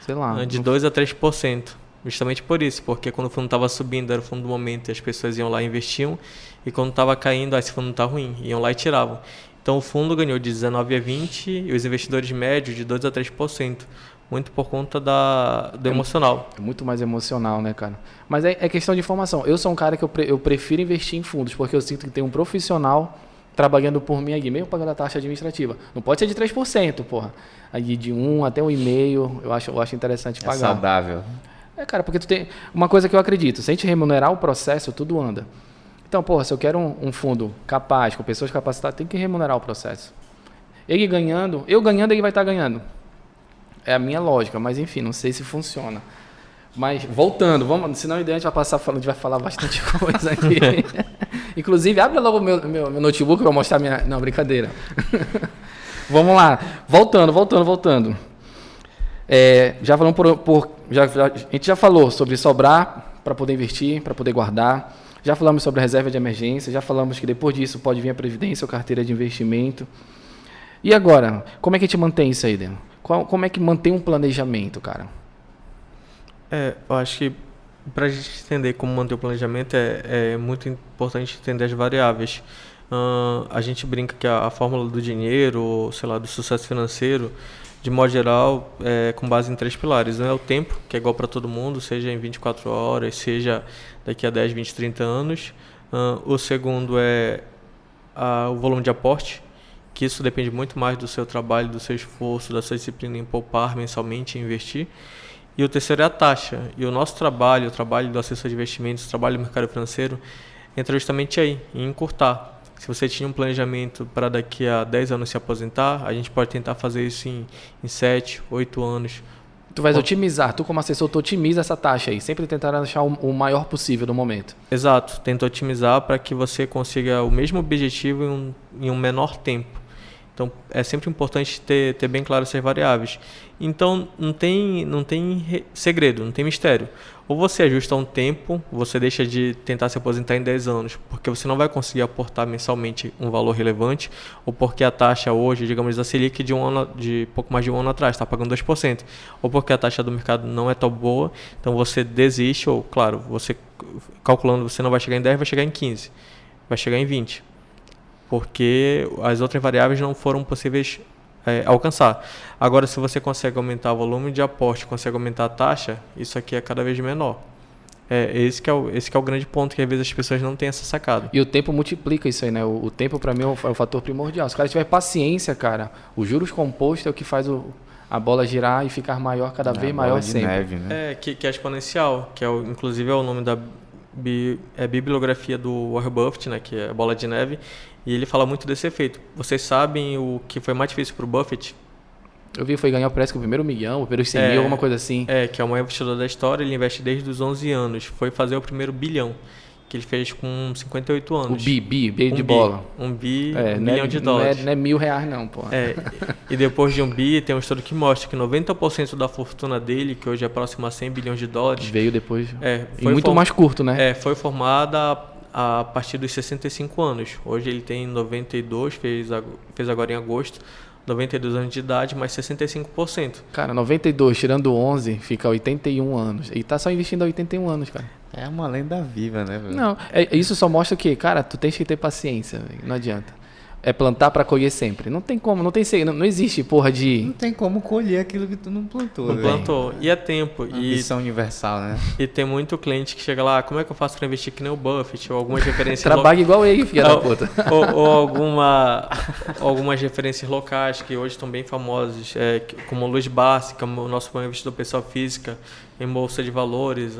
Sei lá. De 2% a 3%. Justamente por isso, porque quando o fundo estava subindo era o fundo do momento e as pessoas iam lá e investiam, e quando estava caindo, esse fundo está ruim, iam lá e tiravam. Então o fundo ganhou de 19% a 20% e os investidores médios de 2% a 3%. Muito por conta do emocional. É muito mais emocional, né, cara? Mas é questão de informação. Eu sou um cara que eu prefiro investir em fundos, porque eu sinto que tem um profissional trabalhando por mim aqui, mesmo pagando a taxa administrativa. Não pode ser de 3%, porra. Aí de 1 até 1,5%, eu acho interessante pagar. É saudável. Cara, porque tu tem uma coisa que eu acredito, se a gente remunerar o processo, tudo anda. Então, porra, se eu quero um fundo capaz, com pessoas capacitadas, tem que remunerar o processo. Eu ganhando, ele vai estar ganhando. É a minha lógica, mas enfim, não sei se funciona. Mas voltando, senão a gente vai falar bastante coisa aqui. Inclusive, abre logo o meu notebook para mostrar minha... Não, brincadeira. Vamos lá. Voltando. Já falamos a gente já falou sobre sobrar para poder investir, para poder guardar. Já falamos sobre a reserva de emergência. Já falamos que depois disso pode vir a previdência ou carteira de investimento. E agora, como é que a gente mantém isso aí, Deno? Como é que mantém um planejamento, cara? Eu acho que para a gente entender como manter o planejamento é muito importante entender as variáveis. A gente brinca que a fórmula do dinheiro, sei lá, do sucesso financeiro, de modo geral, é com base em 3 pilares. Um é o tempo, que é igual para todo mundo, seja em 24 horas, seja daqui a 10, 20, 30 anos. O segundo é o volume de aporte, que isso depende muito mais do seu trabalho, do seu esforço, da sua disciplina em poupar mensalmente e investir. E o terceiro é a taxa. E o nosso trabalho, o trabalho do assessor de investimentos, o trabalho do mercado financeiro, entra justamente aí, em encurtar. Se você tinha um planejamento para daqui a 10 anos se aposentar, a gente pode tentar fazer isso em 7, 8 anos. Tu vais otimizar, tu como assessor, tu otimiza essa taxa aí, sempre tentar achar o maior possível no momento. Exato, tenta otimizar para que você consiga o mesmo objetivo em um menor tempo. Então, é sempre importante ter bem claro essas variáveis. Então, não tem segredo, não tem mistério. Ou você ajusta um tempo, você deixa de tentar se aposentar em 10 anos, porque você não vai conseguir aportar mensalmente um valor relevante, ou porque a taxa hoje, digamos, da Selic de pouco mais de um ano atrás, está pagando 2%, ou porque a taxa do mercado não é tão boa, então você desiste, ou, claro, você calculando, você não vai chegar em 10, vai chegar em 15, vai chegar em 20. Porque as outras variáveis não foram possíveis alcançar. Agora, se você consegue aumentar o volume de aporte, consegue aumentar a taxa, isso aqui é cada vez menor. Esse que é o grande ponto, que às vezes as pessoas não têm essa sacada. E o tempo multiplica isso aí, né? O tempo, para mim, é o fator primordial. Se o cara tiver paciência, cara, os juros compostos é o que faz a bola girar e ficar maior, cada vez maior sempre. Neve, né? Que é exponencial, que inclusive é o nome da bibliografia do Warren Buffett, né? Que é a bola de neve. E ele fala muito desse efeito. Vocês sabem o que foi mais difícil para o Buffett? Eu vi, foi ganhar parece que o primeiro milhão, o primeiro 100 mil, alguma coisa assim. Que é o maior investidor da história, ele investe desde os 11 anos. Foi fazer o primeiro bilhão, que ele fez com 58 anos. O bi de bola. Um bilhão de dólares. Não é R$1.000 não, pô. E depois de um bi, tem um estudo que mostra que 90% da fortuna dele, que hoje é próximo a 100 bilhões de dólares... Veio depois, foi muito mais curto, né? Foi formada a partir dos 65 anos. Hoje ele tem 92, fez agora em agosto, 92 anos de idade, mais 65%. Cara, 92 tirando 11 fica 81 anos. E tá só investindo há 81 anos, cara. É uma lenda viva, né, velho? Não, isso só mostra que, cara, tu tens que ter paciência, véio, não adianta. É plantar pra colher sempre. Não tem como, não existe porra de... Não tem como colher aquilo que tu não plantou. Não plantou. E é tempo. Ambição universal, né? E tem muito cliente que chega lá, como é que eu faço pra investir que nem o Buffett? Ou algumas referências... Trabalha igual ele, filha da puta. Ou algumas referências locais que hoje estão bem famosas, como o Luiz Bassi, que é o nosso investidor pessoal física, em bolsa de valores.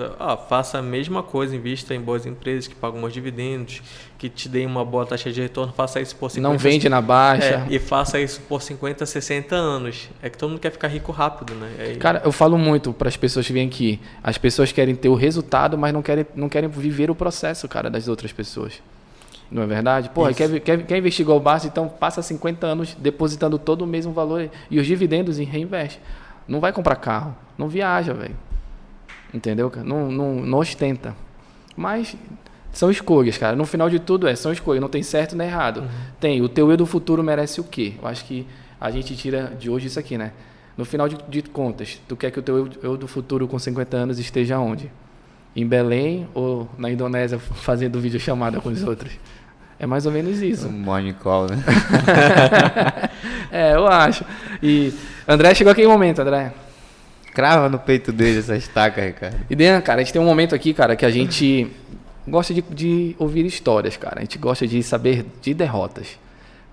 Faça a mesma coisa, invista em boas empresas que pagam bons dividendos, que te deem uma boa taxa de retorno, faça isso por 50... Não vende na baixa. E faça isso por 50, 60 anos. É que todo mundo quer ficar rico rápido, né? Cara, eu falo muito para as pessoas que vêm aqui. As pessoas querem ter o resultado, mas não querem viver o processo, cara, das outras pessoas. Não é verdade? Porra, quer investir igual o Barça, então passa 50 anos depositando todo o mesmo valor e os dividendos e reinveste. Não vai comprar carro, não viaja, velho. Entendeu, cara? Não ostenta. Mas são escolhas, cara. No final de tudo são escolhas. Não tem certo nem errado. Tem. O teu eu do futuro merece o quê? Eu acho que a gente tira de hoje isso aqui, né? No final de contas, tu quer que o teu eu do futuro com 50 anos esteja onde? Em Belém ou na Indonésia fazendo videochamada com os outros? É mais ou menos isso. Um morning call, né? Eu acho. E André, chegou aquele momento, André. Crava no peito dele essa estaca, Ricardo. E Dan, cara, a gente tem um momento aqui, cara, que a gente gosta de ouvir histórias, cara. A gente gosta de saber de derrotas.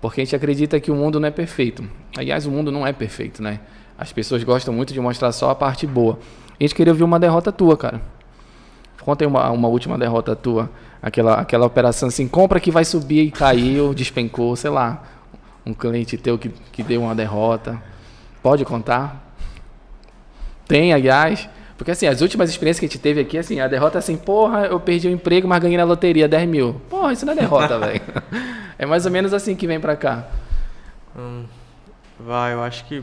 Porque a gente acredita que o mundo não é perfeito. Aliás, o mundo não é perfeito, né? As pessoas gostam muito de mostrar só a parte boa. A gente queria ouvir uma derrota tua, cara. Conta aí uma última derrota tua. Aquela operação assim, compra que vai subir e caiu, despencou, sei lá. Um cliente teu que deu uma derrota. Pode contar? Tem, aliás. Porque assim, as últimas experiências que a gente teve aqui, assim, a derrota é assim, porra, eu perdi o emprego, mas ganhei na loteria 10 mil. Porra, isso não é derrota, velho. É mais ou menos assim que vem pra cá. Eu acho que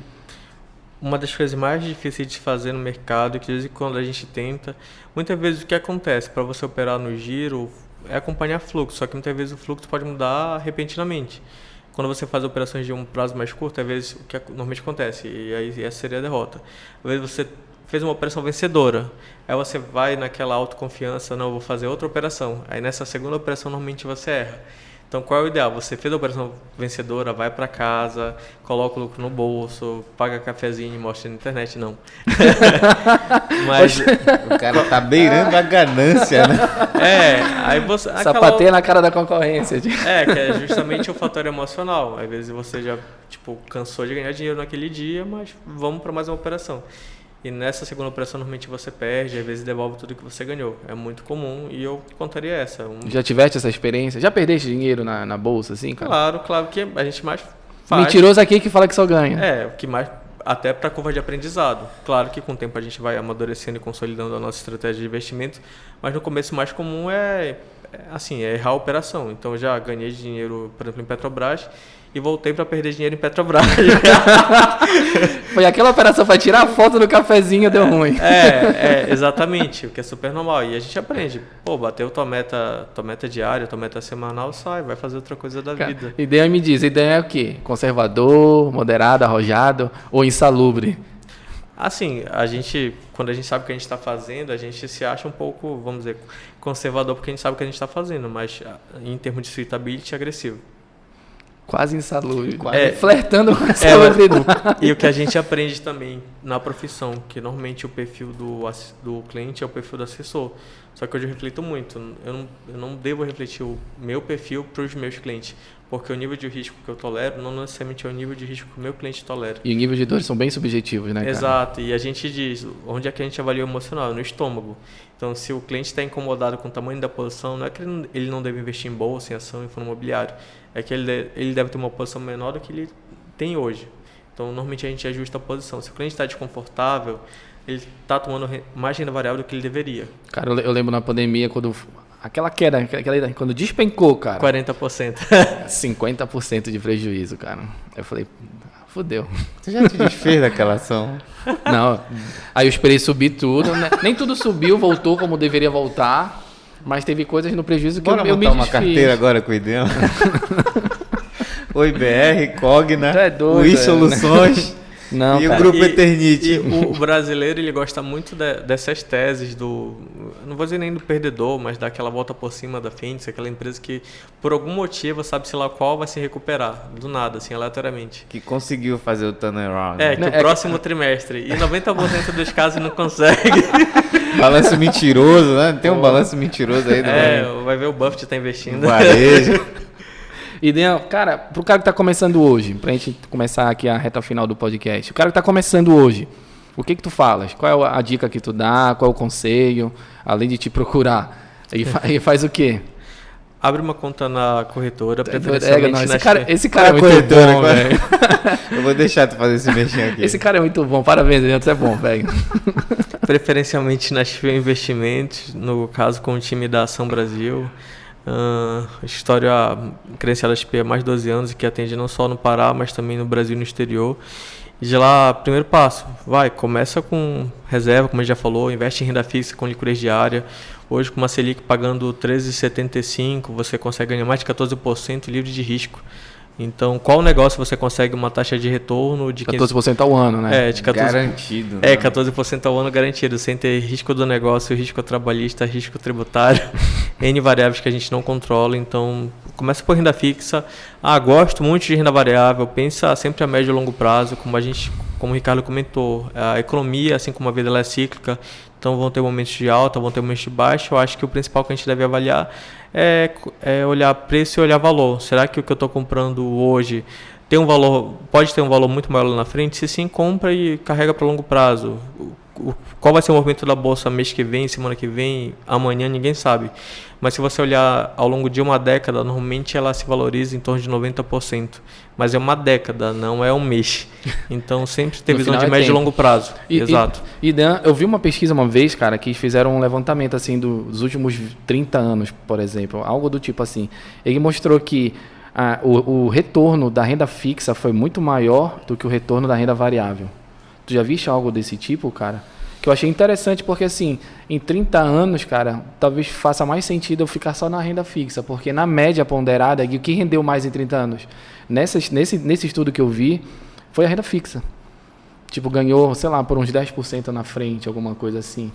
uma das coisas mais difíceis de fazer no mercado, que de vez em quando a gente tenta, muitas vezes o que acontece para você operar no giro é acompanhar fluxo, só que muitas vezes o fluxo pode mudar repentinamente. Quando você faz operações de um prazo mais curto, às vezes o que normalmente acontece, e aí essa seria a derrota. Às vezes você fez uma operação vencedora, aí você vai naquela autoconfiança, não, eu vou fazer outra operação. Aí nessa segunda operação normalmente você erra. Então qual é o ideal? Você fez a operação vencedora, vai para casa, coloca o lucro no bolso, paga cafezinho e mostra na internet, não. Mas o cara tá beirando a ganância, né? Aí você... Sapateia na cara da concorrência. Que é justamente o fator emocional. Às vezes você já, cansou de ganhar dinheiro naquele dia, mas vamos para mais uma operação. E nessa segunda operação, normalmente você perde, às vezes devolve tudo que você ganhou. É muito comum e eu contaria essa. Já tiveste essa experiência? Já perdeste dinheiro na bolsa, assim, cara? Claro que a gente mais faz. Mentiroso aqui que fala que só ganha. O que mais, até para curva de aprendizado. Claro que com o tempo a gente vai amadurecendo e consolidando a nossa estratégia de investimento, mas no começo o mais comum é errar a operação. Então já ganhei dinheiro, por exemplo, em Petrobras, e voltei para perder dinheiro em Petrobras. Foi aquela operação para tirar a foto do cafezinho, deu ruim. Exatamente, o que é super normal. E a gente aprende. Bateu tua meta diária, tua meta semanal, vai fazer outra coisa da vida. Ideia me diz, ideia é o quê? Conservador, moderado, arrojado ou insalubre? Assim, quando a gente sabe o que a gente está fazendo, a gente se acha um pouco, vamos dizer, conservador porque a gente sabe o que a gente está fazendo, mas em termos de suitability, agressivo. Quase insalubre, flertando com essa salubridade. E o que a gente aprende também na profissão, que normalmente o perfil do cliente é o perfil do assessor. Só que hoje eu reflito muito. Eu não devo refletir o meu perfil para os meus clientes, porque o nível de risco que eu tolero não necessariamente é o nível de risco que o meu cliente tolera. E o nível de dores são bem subjetivos, né, cara? Exato. E a gente diz, onde é que a gente avalia o emocional? No estômago. Então, se o cliente está incomodado com o tamanho da posição, não é que ele não deve investir em bolsa, em ação, em fundo imobiliário. É que ele deve ter uma posição menor do que ele tem hoje. Então, normalmente a gente ajusta a posição. Se o cliente está desconfortável, ele está tomando mais renda variável do que ele deveria. Cara, eu lembro na pandemia, quando aquela queda, quando despencou, cara. 40%. 50% de prejuízo, cara. Eu falei, fudeu. Você já te desfez daquela ação? Não. Aí eu esperei subir tudo. Né? Nem tudo subiu, voltou como deveria voltar. Mas teve coisas no prejuízo que eu me desfiz. Bora montar uma carteira agora com o IDEM? Oi, BR, Cogna, Ui Soluções. Não, e cara. O grupo Eternity. O brasileiro, ele gosta muito dessas teses não vou dizer nem do perdedor, mas daquela volta por cima da Fênix, aquela empresa que, por algum motivo, sabe-se lá qual, vai se recuperar, do nada, assim, aleatoriamente. Que conseguiu fazer o turnaround. Que o próximo trimestre. E 90% dos casos não consegue. Balanço mentiroso, né? Tem um balanço mentiroso aí. Vai ver o Buffett tá investindo. Varejo. E, cara, pro cara que tá começando hoje, pra gente começar aqui a reta final do podcast, o cara que tá começando hoje, o que tu falas? Qual é a dica que tu dá? Qual é o conselho? Além de te procurar. E faz o quê? Abre uma conta na corretora, preferencialmente esse cara é muito bom, velho. Eu vou deixar tu fazer esse mexer aqui. Esse cara é muito bom, parabéns, Adriano, você é bom, velho. Preferencialmente na XP Investimentos, no caso com o time da Ação Brasil. História credenciada XP há mais de 12 anos e que atende não só no Pará, mas também no Brasil e no exterior. E de lá, primeiro passo, começa com reserva, como a gente já falou, investe em renda fixa com liquidez diária. Hoje, com uma Selic pagando 13,75, você consegue ganhar mais de 14% livre de risco. Então, qual negócio você consegue uma taxa de retorno de 14% ao ano, né? De 14%, garantido. Né? 14% ao ano garantido, sem ter risco do negócio, risco trabalhista, risco tributário, N variáveis que a gente não controla. Então, começa por renda fixa. Gosto muito de renda variável, pensa sempre a médio e longo prazo, como o Ricardo comentou. A economia, assim como a vida, ela é cíclica, então vão ter momentos de alta, vão ter momentos de baixa. Eu acho que o principal que a gente deve avaliar é olhar preço e olhar valor. Será que o que eu estou comprando hoje tem um valor, pode ter um valor muito maior lá na frente? Se sim, compra e carrega para longo prazo. Qual vai ser o movimento da bolsa mês que vem, semana que vem, amanhã, ninguém sabe. Mas se você olhar ao longo de uma década, normalmente ela se valoriza em torno de 90%. Mas é uma década, não é um mês. Então sempre tem visão de médio e longo prazo. Exato. E Dan, eu vi uma pesquisa uma vez, cara, que fizeram um levantamento assim dos últimos 30 anos, por exemplo. Algo do tipo assim. Ele mostrou que o retorno da renda fixa foi muito maior do que o retorno da renda variável. Tu já viste algo desse tipo, cara? Que eu achei interessante porque, assim, em 30 anos, cara, talvez faça mais sentido eu ficar só na renda fixa, porque na média ponderada, o que rendeu mais em 30 anos? Nesse estudo que eu vi, foi a renda fixa. Tipo, ganhou, sei lá, por uns 10% na frente, alguma coisa assim.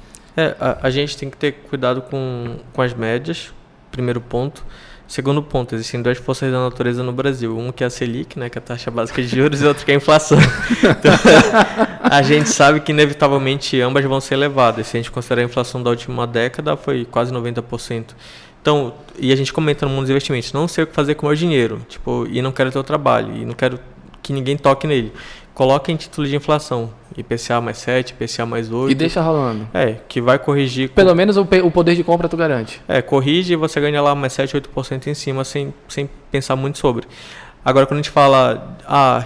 A gente tem que ter cuidado com as médias, primeiro ponto. Segundo ponto, existem duas forças da natureza no Brasil. Um que é a Selic, né, que é a taxa básica de juros, e outro que é a inflação. Então, a gente sabe que inevitavelmente ambas vão ser elevadas. Se a gente considerar a inflação da última década, foi quase 90%. Então, e a gente comenta no mundo dos investimentos, não sei o que fazer com o meu dinheiro, e não quero ter o trabalho, e não quero que ninguém toque nele. Coloca em título de inflação, IPCA mais 7, IPCA mais 8. E deixa rolando. Que vai corrigir. Pelo menos o poder de compra tu garante. Corrige e você ganha lá mais 7, 8% em cima, sem pensar muito sobre. Agora, quando a gente fala,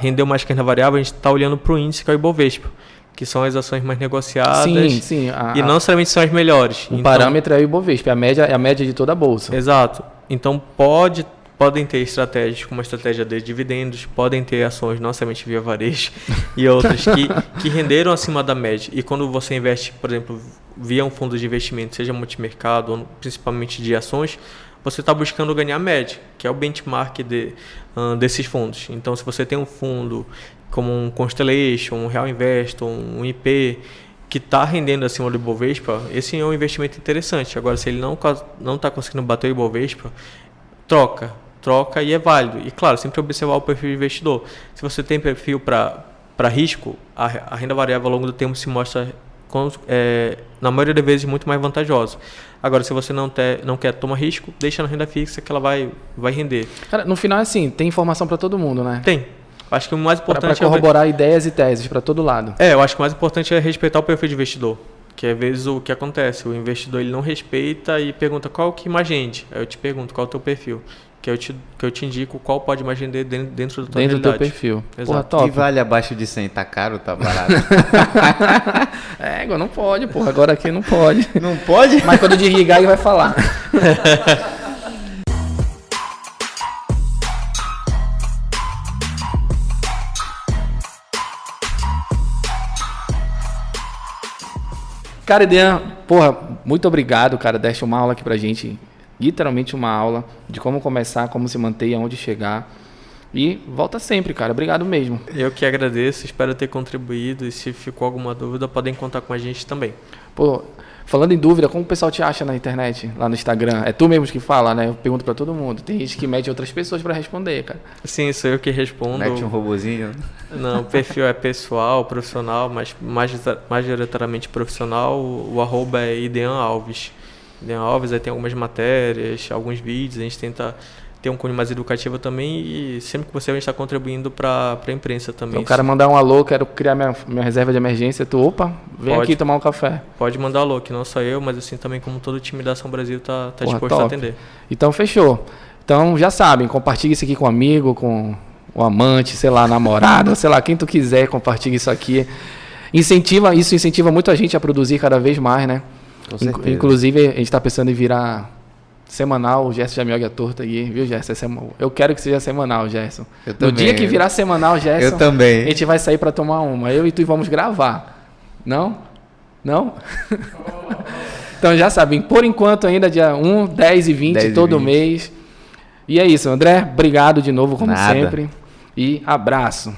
rendeu mais que a renda variável, a gente está olhando para o índice que é o Ibovespa, que são as ações mais negociadas. Sim. E não necessariamente são as melhores. O parâmetro é o Ibovespa, é a média de toda a bolsa. Exato. Então, podem ter estratégias como a estratégia de dividendos, podem ter ações, não somente via varejo, e outras que renderam acima da média. E quando você investe, por exemplo, via um fundo de investimento, seja multimercado, ou principalmente de ações, você está buscando ganhar a média, que é o benchmark desses fundos. Então, se você tem um fundo como um Constellation, um Real Invest, um IP, que está rendendo acima do Ibovespa, esse é um investimento interessante. Agora, se ele não está conseguindo bater o Ibovespa, troca e é válido. E claro, sempre observar o perfil do investidor. Se você tem perfil para risco, a renda variável ao longo do tempo se mostra, na maioria das vezes, muito mais vantajosa. Agora, se você não quer tomar risco, deixa na renda fixa que ela vai render. Cara, no final, assim, tem informação para todo mundo, né? Tem. Acho que o mais importante para corroborar ideias e teses para todo lado. Eu acho que o mais importante é respeitar o perfil de investidor. Que às vezes o que acontece, o investidor ele não respeita e pergunta qual que mais rende. Aí eu te pergunto qual é o teu perfil. Que eu te indico qual pode mais render dentro da tua realidade. Dentro do teu perfil. Exato. Porra, que vale abaixo de 100, tá caro, tá barato? Não pode, porra. Agora aqui não pode. Não pode? Mas quando desligar ele vai falar. Cara, Edian, porra, muito obrigado, cara. Deste uma aula aqui pra gente. Literalmente uma aula de como começar, como se manter e aonde chegar. E volta sempre, cara. Obrigado mesmo. Eu que agradeço, espero ter contribuído. E se ficou alguma dúvida, podem contar com a gente também. Pô, falando em dúvida, como o pessoal te acha na internet, lá no Instagram? É tu mesmo que fala, né? Eu pergunto pra todo mundo. Tem gente que mede outras pessoas pra responder, cara. Sim, sou eu que respondo. Mete um robozinho. Não, o perfil é pessoal, profissional, mas majoritariamente profissional. O arroba é Idean Alves. Idean Alves, aí tem algumas matérias, alguns vídeos, a gente tenta ter um cunho mais educativo também e sempre que você a gente está contribuindo para a imprensa também. Então, o cara mandar um alô, quero criar minha reserva de emergência, opa, vem aqui tomar um café. Pode mandar alô, que não só eu, mas assim também como todo o time da Ação Brasil tá disposto a atender. Então, fechou. Então, já sabem, compartilhe isso aqui com um amigo, com o amante, sei lá, namorado, sei lá, quem tu quiser, compartilhe isso aqui. Isso incentiva muito a gente a produzir cada vez mais, né? Com certeza. Inclusive, a gente está pensando em virar semanal. O Gerson já me olha torto aí, viu, Gerson? Eu quero que seja semanal, Gerson. No dia que virar semanal, Gerson, eu também. A gente vai sair para tomar uma. Eu e tu vamos gravar. Não? Não? Então já sabem, por enquanto ainda dia 1, 10 e 20 todo mês. E é isso, André. Obrigado de novo, como sempre. E abraço.